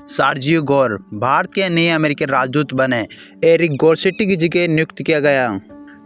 Sergio Gor Bharat के नए अमेरिकी राजदूत बने। एरिक गोरसेटी की जगह नियुक्त किया गया।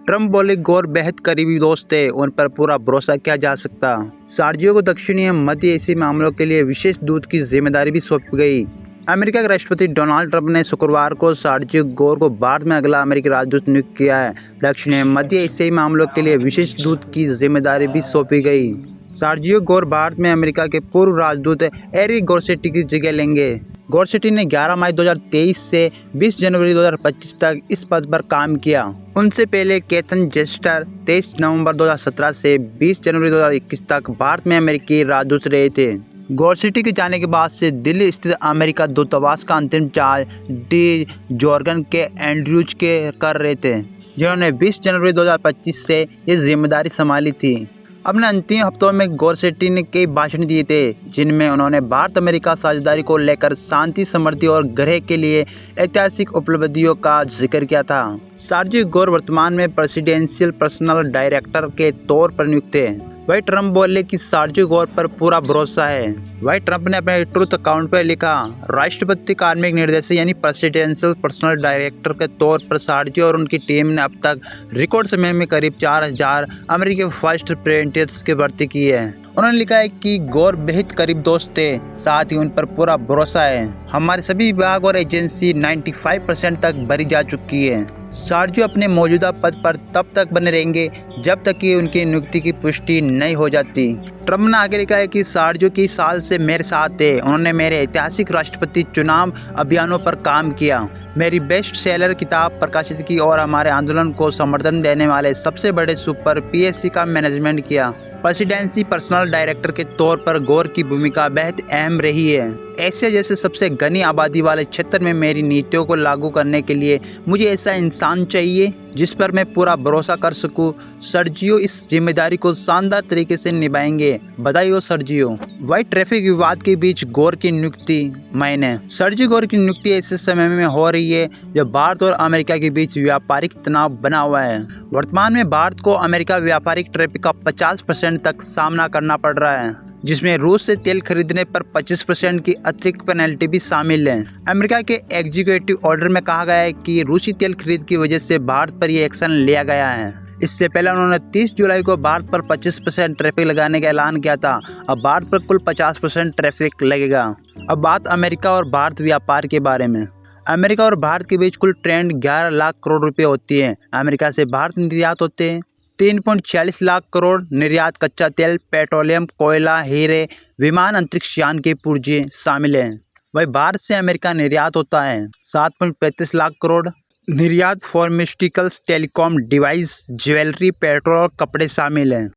ट्रंप बोले गोर बेहद करीबी दोस्त थे, उन पर पूरा भरोसा किया जा सकता। सर्जियो को दक्षिणी मध्य एशियाई मामलों के लिए विशेष दूत की जिम्मेदारी भी सौंपी गई। अमेरिका के राष्ट्रपति डोनाल्ड ट्रंप ने शुक्रवार को सर्जियो गोर को भारत में अगला अमेरिकी राजदूत नियुक्त किया है। दक्षिणी मध्य एशियाई मामलों के लिए विशेष दूत की जिम्मेदारी भी सौंपी गई। सर्जियो गोर भारत में अमेरिका के पूर्व राजदूत एरिक गोरसेटी की जगह लेंगे। गोरसेटी ने 11 मई 2023 से 20 जनवरी 2025 तक इस पद पर काम किया। उनसे पहले केथन जेस्टर 23 नवंबर 2017 से 20 जनवरी 2021 तक भारत में अमेरिकी राजदूत रहे थे। गोरसेटी के जाने के बाद से दिल्ली स्थित अमेरिका दूतावास का अंतिम चार्ज डी जॉर्गन के एंड्रूज के कर रहे थे, जिन्होंने 20 जनवरी 2025 से ये जिम्मेदारी संभाली थी। अपने अंतिम हफ्तों में गोरसेटी ने कई भाषण दिए थे, जिनमें उन्होंने भारत अमेरिका साझेदारी को लेकर शांति, समृद्धि और ग्रह के लिए ऐतिहासिक उपलब्धियों का जिक्र किया था। सर्जियो गोर वर्तमान में प्रेसिडेंशियल पर्सनल डायरेक्टर के तौर पर नियुक्त है। वही ट्रंप बोले कि सर्जियो गोर पर पूरा भरोसा है। वही ट्रंप ने अपने ट्रूथ अकाउंट पर लिखा, राष्ट्रपति कार्मिक निर्देशक यानी प्रेसिडेंशियल पर्सनल डायरेक्टर के तौर पर सर्जियो और उनकी टीम ने अब तक रिकॉर्ड समय में करीब 4000 अमेरिकी फर्स्ट अप्रेंटिस की भर्ती की है। उन्होंने लिखा है कि गोर बेहद करीब दोस्त थे, साथ ही उन पर पूरा भरोसा है। हमारे सभी विभाग और एजेंसी 95% तक भरी जा चुकी है। सर्जियो अपने मौजूदा पद पर तब तक बने रहेंगे जब तक कि उनकी नियुक्ति की पुष्टि नहीं हो जाती। ट्रंप ने आगे लिखा है कि सर्जियो की साल से मेरे साथ थे, उन्होंने मेरे ऐतिहासिक राष्ट्रपति चुनाव अभियानों पर काम किया, मेरी बेस्ट सेलर किताब प्रकाशित की और हमारे आंदोलन को समर्थन देने वाले सबसे बड़े सुपर PSC का मैनेजमेंट किया। प्रेसिडेंसी पर्सनल डायरेक्टर के तौर पर गोर की भूमिका बेहद अहम रही है। एशिया जैसे सबसे घनी आबादी वाले क्षेत्र में मेरी नीतियों को लागू करने के लिए मुझे ऐसा इंसान चाहिए जिस पर मैं पूरा भरोसा कर सकूं। सर्जियो इस जिम्मेदारी को शानदार तरीके से निभाएंगे, बधाई हो सर्जियो। वही ट्रैफिक विवाद के बीच गोर की नियुक्ति महीने। सर्जियो गोर की नियुक्ति ऐसे समय में हो रही है जब भारत और अमेरिका के बीच व्यापारिक तनाव बना हुआ है। वर्तमान में भारत को अमेरिका व्यापारिक ट्रैफिक का 50% तक सामना करना पड़ रहा है, जिसमें रूस से तेल खरीदने पर 25% की अतिरिक्त पेनल्टी भी शामिल है। अमेरिका के एग्जीक्यूटिव ऑर्डर में कहा गया है कि रूसी तेल खरीद की वजह से भारत पर यह एक्शन लिया गया है। इससे पहले उन्होंने 30 जुलाई को भारत पर 25% ट्रैफिक लगाने का ऐलान किया था। अब भारत पर कुल 50% ट्रैफिक लगेगा। अब बात अमेरिका और भारत व्यापार के बारे में। अमेरिका और भारत के बीच कुल ट्रेड 11 लाख करोड़ रुपये होती है। अमेरिका से भारत निर्यात होते हैं 3.46 लाख करोड़। निर्यात कच्चा तेल, पेट्रोलियम, कोयला, हीरे, विमान, अंतरिक्ष यान के पुर्जे शामिल हैं। वही भारत से अमेरिका निर्यात होता है 7.35 लाख करोड़। निर्यात pharmaceuticals, telecom device, jewellery, petrol और कपड़े शामिल हैं।